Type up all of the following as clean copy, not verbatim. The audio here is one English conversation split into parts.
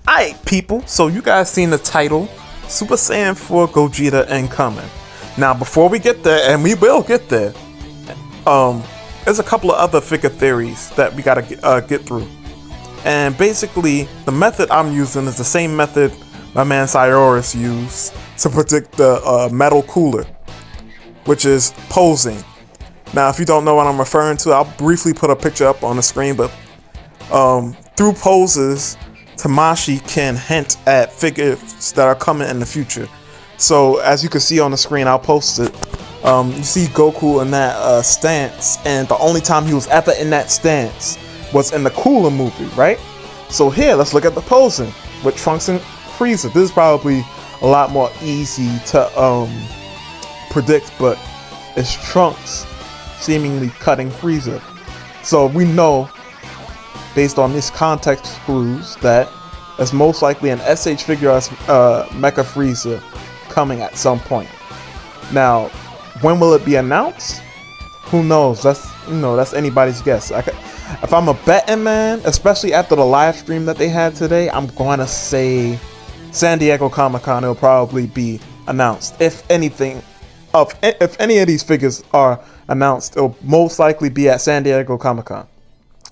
Alright, people, so you guys seen the title, Super Saiyan 4 Gogeta incoming. Now, before we get there, and we will get there, there's a couple of other figure theories that we gotta get through. And basically, the method I'm using is the same method my man Cyrus used to predict the metal cooler, which is posing. Now, if you don't know what I'm referring to, I'll briefly put a picture up on the screen, but through poses, Tamashii can hint at figures that are coming in the future. So, as you can see on the screen, I'll post it. You see Goku in that stance, and the only time he was ever in that stance was in the Cooler movie, right? So here, let's look at the posing with Trunks and Freeza. This is probably a lot more easy to predict, but it's Trunks seemingly cutting Freeza. So we know, based on this context clues, that it's most likely an S.H.Figuarts Mecha Freeza coming at some point. Now, when will it be announced? Who knows? That's anybody's guess. If I'm a betting man, especially after the live stream that they had today, I'm going to say San Diego Comic-Con. It'll probably be announced. If anything, if any of these figures are announced, it'll most likely be at San Diego Comic-Con.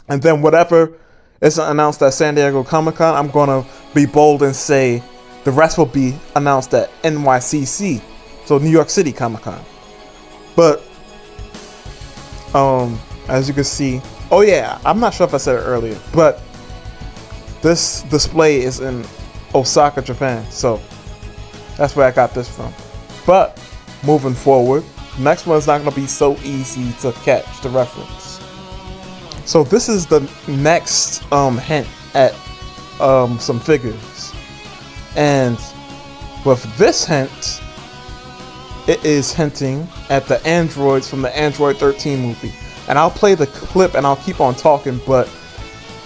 And then whatever isn't announced at San Diego Comic-Con, I'm going to be bold and say the rest will be announced at NYCC, so New York City Comic-Con. But as you can see, oh yeah, I'm not sure if I said it earlier, but this display is in Osaka, Japan, so that's where I got this from. But moving forward, next one is not going to be so easy to catch the reference. So this is the next hint at some figures, and with this hint, it is hinting at the androids from the Android 13 movie. And I'll play the clip and I'll keep on talking, but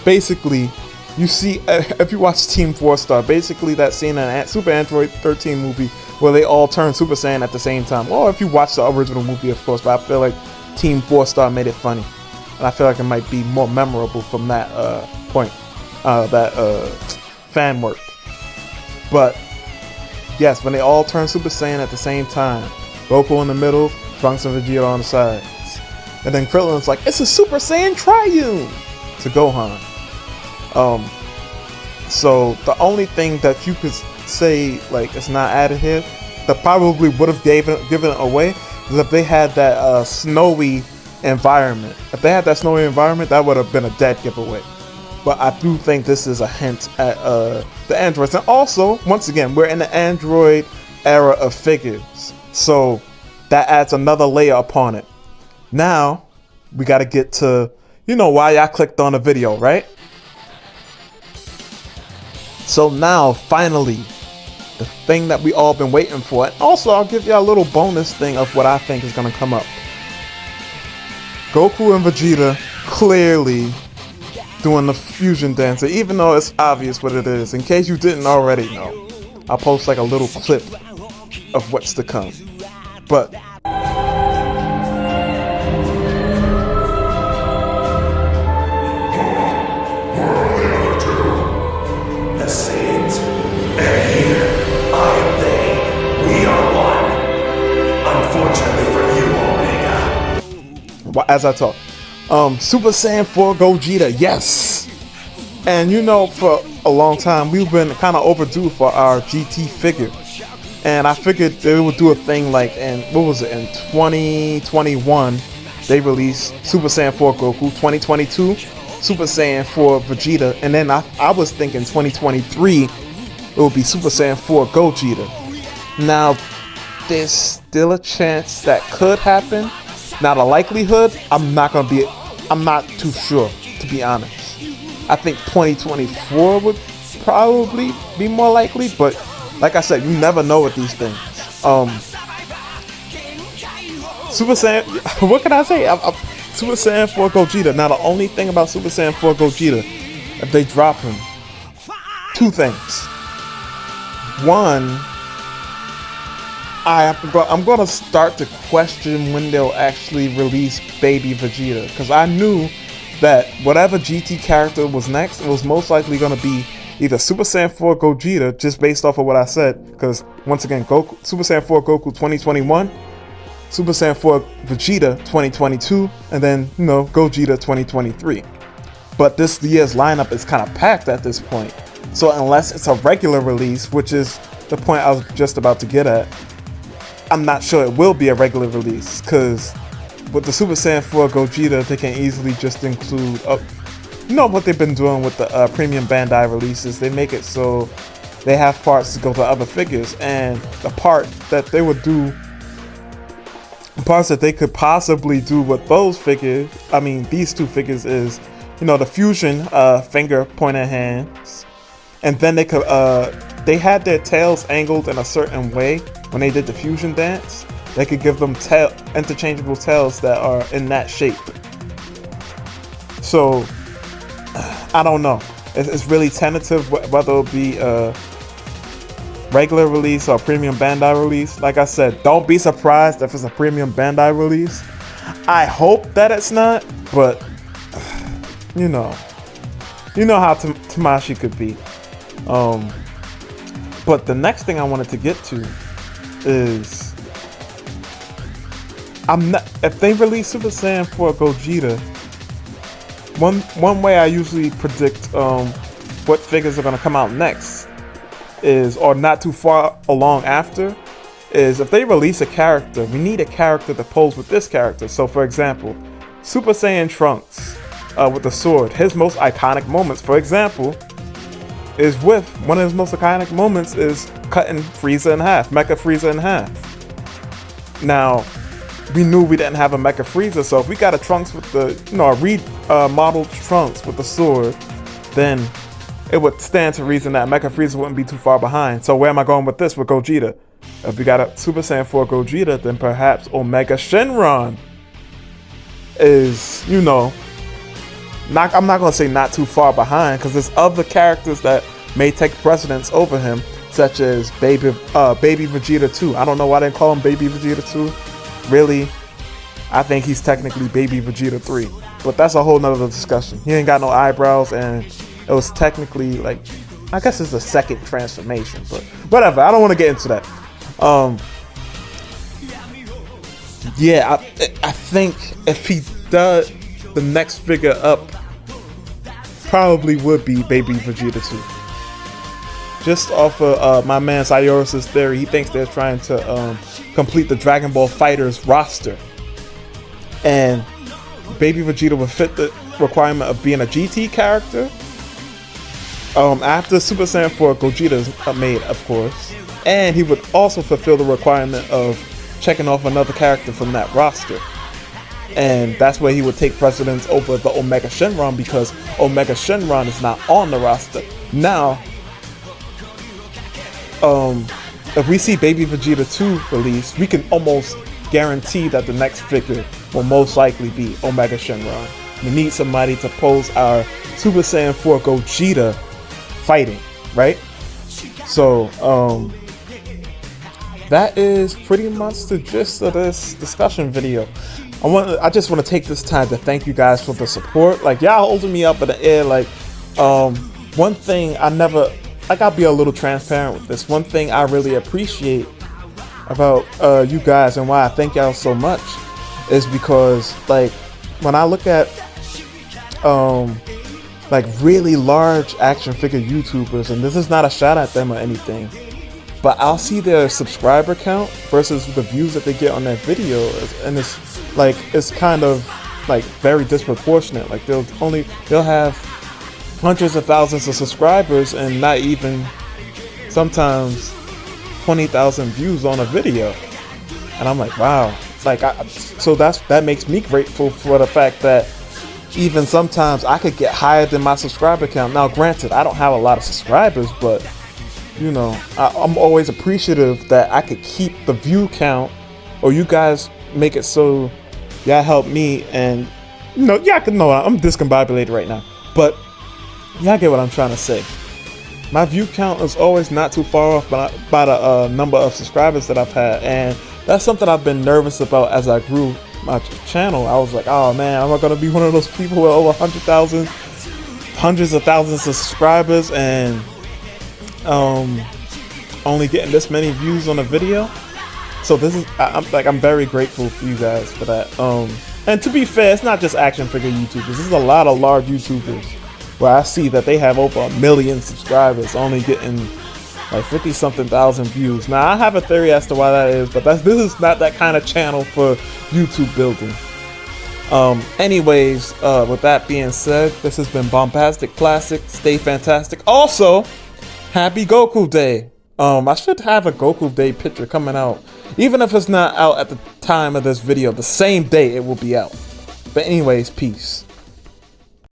basically, you see, if you watch Team 4 Star, basically that scene in Super Android 13 movie where they all turn Super Saiyan at the same time. Or if you watch the original movie, of course, but I feel like Team 4 Star made it funny. And I feel like it might be more memorable from that point, fan work. But yes, when they all turn Super Saiyan at the same time, Goku in the middle, Trunks and Vegeta on the sides. And then Krillin's like, it's a Super Saiyan Triune to Gohan. So the only thing that you could say, like, it's not added here, that probably would have given it away, is if they had that snowy environment. If they had that snowy environment, that would have been a dead giveaway. But I do think this is a hint at the androids. And also, once again, we're in the Android era of figures, so that adds another layer upon it. Now, we got to get to, why y'all clicked on the video, right? So now, finally, the thing that we all been waiting for. And also, I'll give y'all a little bonus thing of what I think is going to come up. Goku and Vegeta clearly doing the fusion dancer, even though it's obvious what it is. In case you didn't already know, I'll post like a little clip of what's to come. But the Saiyans, they're here. I am they. We are one. Unfortunately for you, Omega. As I talk, Super Saiyan 4 Gogeta, yes. And for a long time we've been kind of overdue for our GT figure, and I figured they would do a thing like in 2021 they released Super Saiyan 4 Goku, 2022 Super Saiyan 4 Vegeta, and then I was thinking 2023 it would be Super Saiyan 4 Gogeta. Now there's still a chance that could happen. Now the likelihood, I'm not too sure, to be honest. I think 2024 would probably be more likely, but like I said, you never know with these things. Super Saiyan, what can I say? Super Saiyan 4 Gogeta. Now the only thing about Super Saiyan 4 Gogeta, if they drop him, two things. One, I'm going to start to question when they'll actually release Baby Vegeta, because I knew that whatever GT character was next, it was most likely going to be either Super Saiyan 4 Gogeta, just based off of what I said, because once again, Super Saiyan 4 Goku 2021, Super Saiyan 4 Vegeta 2022, and then, you know, Gogeta 2023. But this year's lineup is kind of packed at this point. So unless it's a regular release, which is the point I was just about to get at, I'm not sure it will be a regular release, because with the Super Saiyan 4 Gogeta, they can easily just include, you know what they've been doing with the premium Bandai releases. They make it so they have parts to go to other figures, and the part that they would do, parts that they could possibly do with those figures, I mean these two figures, is, you know, the fusion finger pointed hands, and then they could they had their tails angled in a certain way when they did the fusion dance. They could give them interchangeable tails that are in that shape. So I don't know. It's really tentative whether it'll be a regular release or a premium Bandai release. Like I said, don't be surprised if it's a premium Bandai release. I hope that it's not, but you know how Tamashii could be. But the next thing I wanted to get to is, if they release Super Saiyan 4 Gogeta, one way I usually predict what figures are going to come out next is, or not too far along after, is if they release a character, we need a character to pose with this character. So for example, Super Saiyan Trunks with the sword, his most iconic moments, for example, one of his most iconic moments is cutting Freeza in half, Mecha Freeza in half. Now, we knew we didn't have a Mecha Freeza, so if we got a Trunks with the, you know, a remodeled Trunks with the sword, then it would stand to reason that Mecha Freeza wouldn't be too far behind. So where am I going with this with Gogeta? If we got a Super Saiyan 4 Gogeta, then perhaps Omega Shenron is, you know, I'm not going to say not too far behind, because there's other characters that may take precedence over him, such as Baby Vegeta 2. I don't know why they call him Baby Vegeta 2. Really, I think he's technically Baby Vegeta 3. But that's a whole nother discussion. He ain't got no eyebrows, and it was technically, like, I guess it's a second transformation, but whatever. I don't want to get into that. Yeah, I think if he does, the next figure up probably would be Baby Vegeta 2. Just off of my man Cyrus's theory, he thinks they're trying to complete the Dragon Ball FighterZ roster, and Baby Vegeta would fit the requirement of being a GT character after Super Saiyan 4 Gogeta is made, of course, and he would also fulfill the requirement of checking off another character from that roster. And that's where he would take precedence over the Omega Shenron, because Omega Shenron is not on the roster. Now, if we see Baby Vegeta 2 released, we can almost guarantee that the next figure will most likely be Omega Shenron. We need somebody to pose our Super Saiyan 4 Gogeta fighting, right? So, that is pretty much the gist of this discussion video. I just want to take this time to thank you guys for the support. Like, y'all holding me up in the air. Like, one thing I'll be a little transparent with this. One thing I really appreciate about you guys, and why I thank y'all so much, is because, like, when I look at like really large action figure YouTubers, and this is not a shot at them or anything, but I'll see their subscriber count versus the views that they get on their videos, and it's kind of like very disproportionate. Like they'll have hundreds of thousands of subscribers and not even sometimes 20,000 views on a video, and I'm like, wow. Like, so that makes me grateful for the fact that even sometimes I could get higher than my subscriber count. Now, granted, I don't have a lot of subscribers, but you know, I'm always appreciative that I could keep the view count, or you guys make it so y'all help me. And you know, y'all can know I'm discombobulated right now, but y'all get what I'm trying to say. My view count is always not too far off by the number of subscribers that I've had, and that's something I've been nervous about as I grew my channel. I was like, oh man, am I gonna be one of those people with over 100,000 hundreds of thousands of subscribers and only getting this many views on a video. So this is, I'm very grateful for you guys for that. And to be fair, it's not just action figure YouTubers. This is a lot of large YouTubers where I see that they have over 1 million subscribers, only getting like 50-something thousand views. Now I have a theory as to why that is, but this is not that kind of channel for YouTube building. Anyways, with that being said, this has been BombasticPlastic. Stay fantastic. Also, happy Goku Day. I should have a Goku Day picture coming out. Even if it's not out at the time of this video, the same day it will be out. But anyways, peace.